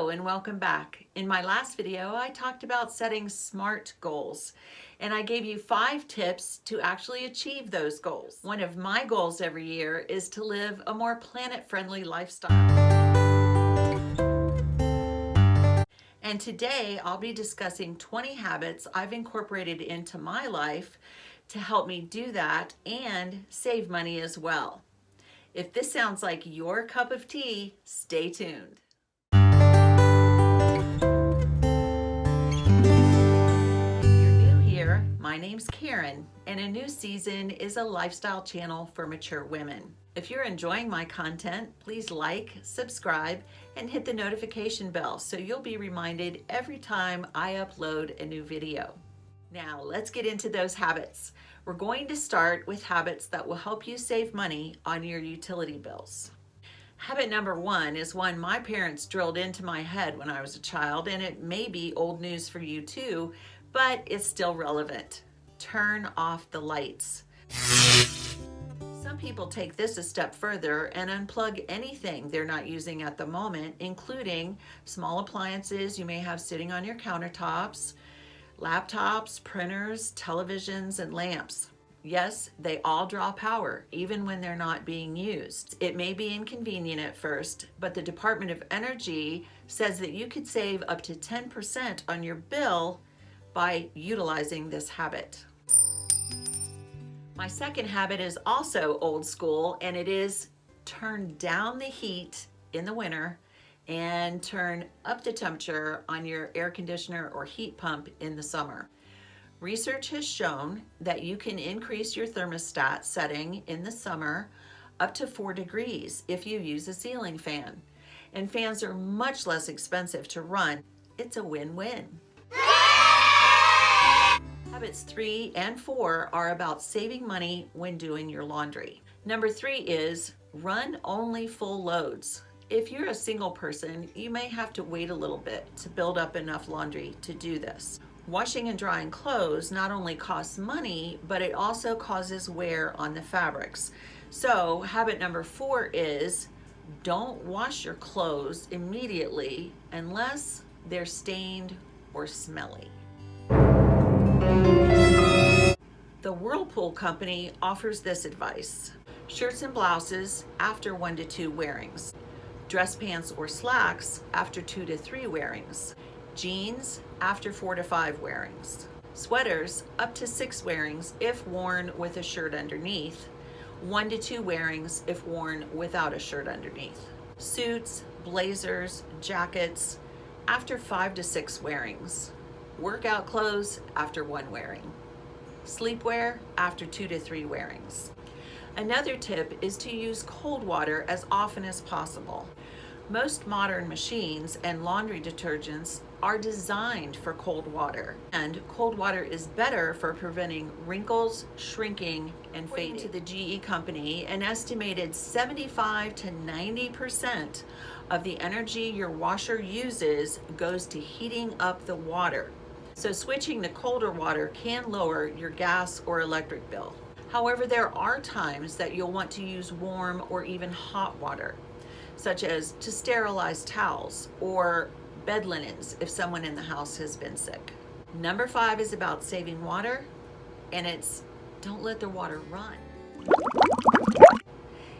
Hello and welcome back. In my last video, I talked about setting SMART goals, and I gave you 5 tips to actually achieve those goals. One of my goals every year is to live a more planet-friendly lifestyle. And today I'll be discussing 20 habits I've incorporated into my life to help me do that and save money as well. If this sounds like your cup of tea, stay tuned. My name's Karen, and A New Season is a lifestyle channel for mature women. If you're enjoying my content, please like, subscribe, and hit the notification bell so you'll be reminded every time I upload a new video. Now, let's get into those habits. We're going to start with habits that will help you save money on your utility bills. Habit number 1 is one my parents drilled into my head when I was a child, and it may be old news for you too, but it's still relevant. Turn off the lights. Some people take this a step further and unplug anything they're not using at the moment, including small appliances you may have sitting on your countertops, laptops, printers, televisions, and lamps. Yes, they all draw power, even when they're not being used. It may be inconvenient at first, but the Department of Energy says that you could save up to 10% on your bill by utilizing this habit. My second habit is also old school, and it is turn down the heat in the winter and turn up the temperature on your air conditioner or heat pump in the summer. Research has shown that you can increase your thermostat setting in the summer up to 4 degrees if you use a ceiling fan. And fans are much less expensive to run. It's a win-win. Habits 3 and 4 are about saving money when doing your laundry. Number 3 is run only full loads. If you're a single person, you may have to wait a little bit to build up enough laundry to do this. Washing and drying clothes not only costs money, but it also causes wear on the fabrics. So habit number 4 is don't wash your clothes immediately unless they're stained or smelly. The Whirlpool company offers this advice. Shirts and blouses after 1 to 2 wearings. Dress pants or slacks after 2 to 3 wearings. Jeans after 4 to 5 wearings. Sweaters up to 6 wearings if worn with a shirt underneath. 1 to 2 wearings if worn without a shirt underneath. Suits, blazers, jackets after 5 to 6 wearings. Workout clothes after 1 wearing. Sleepwear after 2 to 3 wearings. Another tip is to use cold water as often as possible. Most modern machines and laundry detergents are designed for cold water, and cold water is better for preventing wrinkles, shrinking, and fading. To the GE company, an estimated 75 to 90% of the energy your washer uses goes to heating up the water. So switching to colder water can lower your gas or electric bill. However, there are times that you'll want to use warm or even hot water, such as to sterilize towels or bed linens if someone in the house has been sick. Number 5 is about saving water, and it's don't let the water run.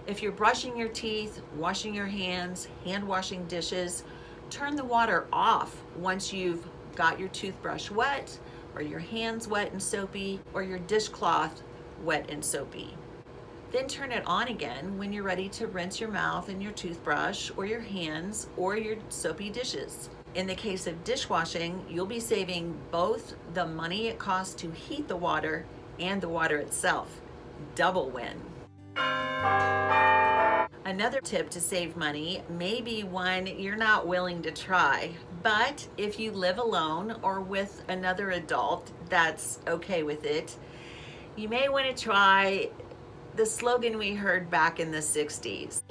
If you're brushing your teeth, washing your hands, hand washing dishes, turn the water off once you've got your toothbrush wet, or your hands wet and soapy, or your dishcloth wet and soapy. Then turn it on again when you're ready to rinse your mouth and your toothbrush, or your hands, or your soapy dishes. In the case of dishwashing, you'll be saving both the money it costs to heat the water and the water itself. Double win. Another tip to save money may be one you're not willing to try, but if you live alone or with another adult that's okay with it, you may want to try the slogan we heard back in the 60s.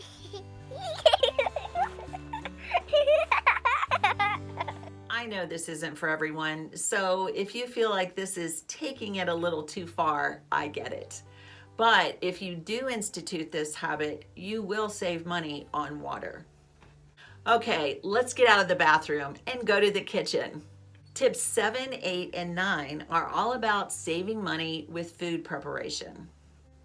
I know this isn't for everyone, so if you feel like this is taking it a little too far, I get it. But if you do institute this habit, you will save money on water. Okay, let's get out of the bathroom and go to the kitchen. Tips 7, 8, and 9 are all about saving money with food preparation.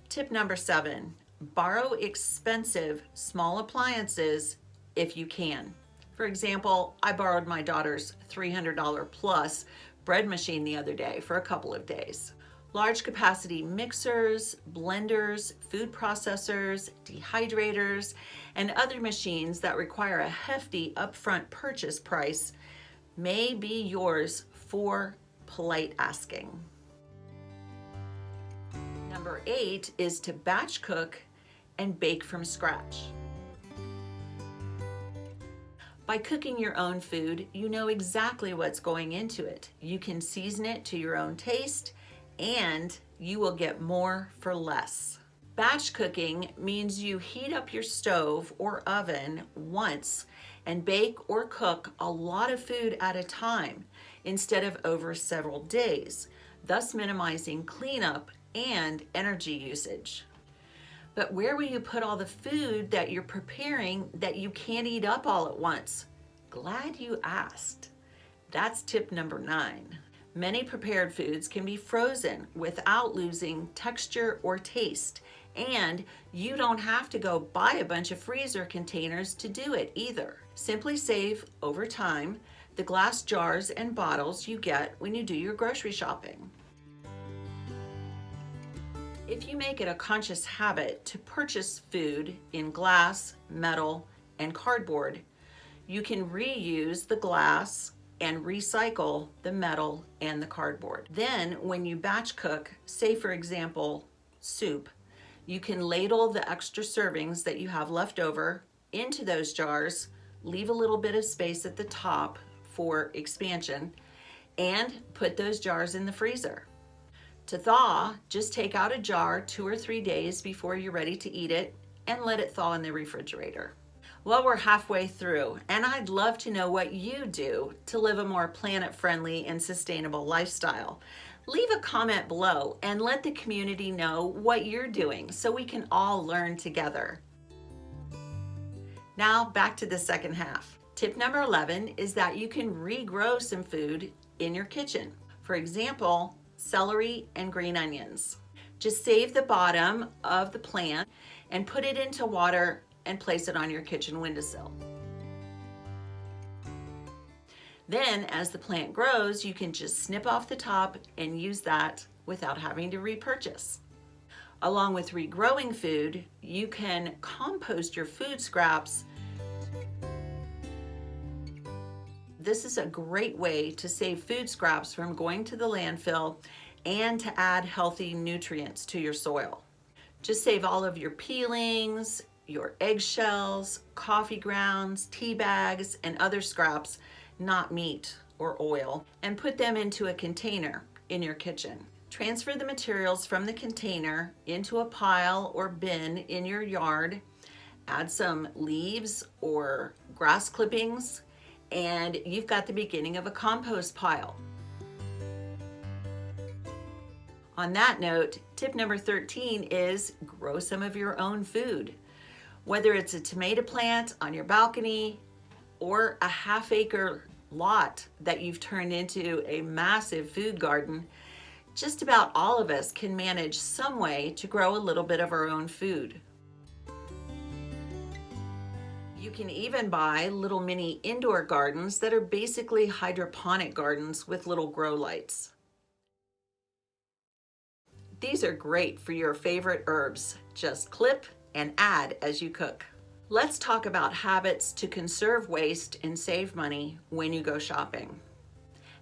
Tip number 7, borrow expensive small appliances if you can. For example, I borrowed my daughter's $300 plus bread machine the other day for a couple of days. Large capacity mixers, blenders, food processors, dehydrators, and other machines that require a hefty upfront purchase price may be yours for polite asking. Number 8 is to batch cook and bake from scratch. By cooking your own food, you know exactly what's going into it. You can season it to your own taste, and you will get more for less. Batch cooking means you heat up your stove or oven once and bake or cook a lot of food at a time instead of over several days, thus minimizing cleanup and energy usage. But where will you put all the food that you're preparing that you can't eat up all at once? Glad you asked. That's tip number 9. Many prepared foods can be frozen without losing texture or taste, and you don't have to go buy a bunch of freezer containers to do it either. Simply save over time the glass jars and bottles you get when you do your grocery shopping. If you make it a conscious habit to purchase food in glass, metal, and cardboard, you can reuse the glass and recycle the metal and the cardboard. Then when you batch cook, say for example, soup, you can ladle the extra servings that you have left over into those jars, leave a little bit of space at the top for expansion, and put those jars in the freezer. To thaw, just take out a jar 2 or 3 days before you're ready to eat it and let it thaw in the refrigerator. Well, we're halfway through, and I'd love to know what you do to live a more planet-friendly and sustainable lifestyle. Leave a comment below and let the community know what you're doing so we can all learn together. Now back to the second half. Tip number 11 is that you can regrow some food in your kitchen. For example, celery and green onions. Just save the bottom of the plant and put it into water and place it on your kitchen windowsill. Then as the plant grows, you can just snip off the top and use that without having to repurchase. Along with regrowing food, you can compost your food scraps. This is a great way to save food scraps from going to the landfill and to add healthy nutrients to your soil. Just save all of your peelings, your eggshells, coffee grounds, tea bags, and other scraps, not meat or oil, and put them into a container in your kitchen. Transfer the materials from the container into a pile or bin in your yard. Add some leaves or grass clippings, and you've got the beginning of a compost pile. On that note, tip number 13 is grow some of your own food. Whether it's a tomato plant on your balcony or a half-acre lot that you've turned into a massive food garden, just about all of us can manage some way to grow a little bit of our own food. You can even buy little mini indoor gardens that are basically hydroponic gardens with little grow lights. These are great for your favorite herbs. Just clip and add as you cook. Let's talk about habits to conserve waste and save money when you go shopping.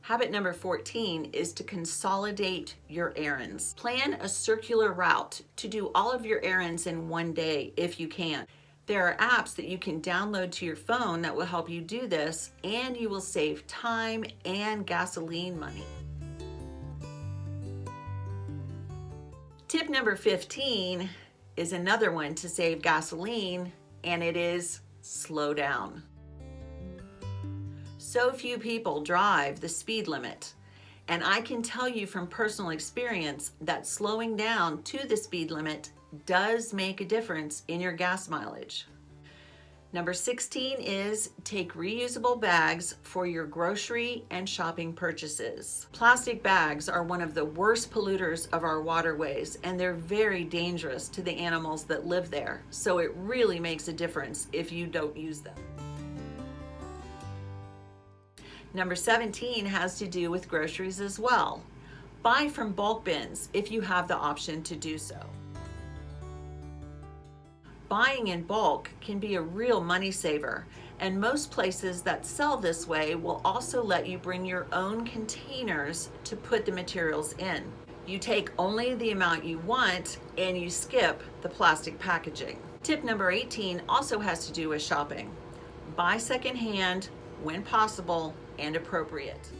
Habit number 14 is to consolidate your errands. Plan a circular route to do all of your errands in one day if you can. There are apps that you can download to your phone that will help you do this, and you will save time and gasoline money. Tip number 15 is another one to save gasoline, and it is slow down. So few people drive the speed limit, and I can tell you from personal experience that slowing down to the speed limit does make a difference in your gas mileage. Number 16 is take reusable bags for your grocery and shopping purchases. Plastic bags are one of the worst polluters of our waterways, and they're very dangerous to the animals that live there. So it really makes a difference if you don't use them. Number 17 has to do with groceries as well. Buy from bulk bins if you have the option to do so. Buying in bulk can be a real money saver, and most places that sell this way will also let you bring your own containers to put the materials in. You take only the amount you want and you skip the plastic packaging. Tip number 18 also has to do with shopping. Buy secondhand when possible and appropriate.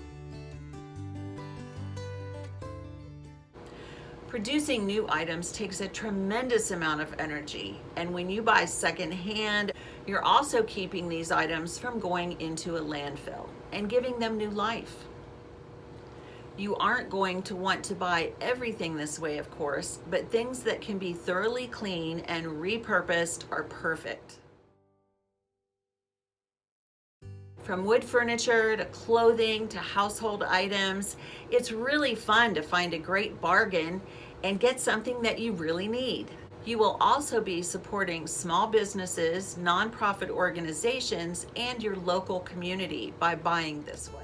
Producing new items takes a tremendous amount of energy, and when you buy secondhand, you're also keeping these items from going into a landfill and giving them new life. You aren't going to want to buy everything this way, of course, but things that can be thoroughly clean and repurposed are perfect. From wood furniture to clothing to household items, it's really fun to find a great bargain and get something that you really need. You will also be supporting small businesses, nonprofit organizations, and your local community by buying this way.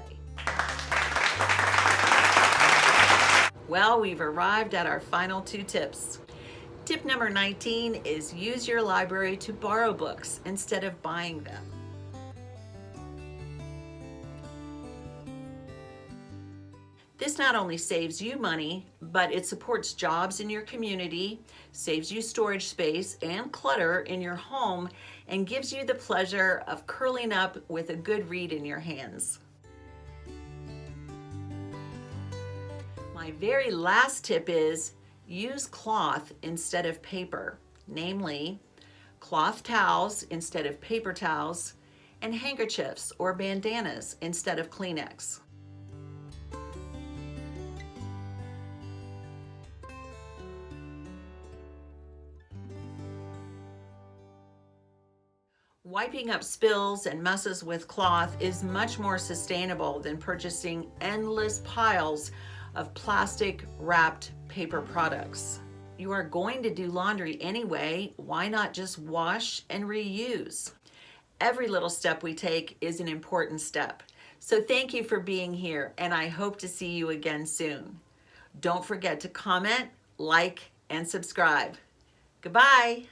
Well, we've arrived at our final 2 tips. Tip number 19 is use your library to borrow books instead of buying them. This not only saves you money, but it supports jobs in your community, saves you storage space and clutter in your home, and gives you the pleasure of curling up with a good read in your hands. My very last tip is use cloth instead of paper, namely cloth towels instead of paper towels, and handkerchiefs or bandanas instead of Kleenex. Wiping up spills and messes with cloth is much more sustainable than purchasing endless piles of plastic wrapped paper products. You are going to do laundry anyway, why not just wash and reuse? Every little step we take is an important step. So thank you for being here, and I hope to see you again soon. Don't forget to comment, like, and subscribe. Goodbye.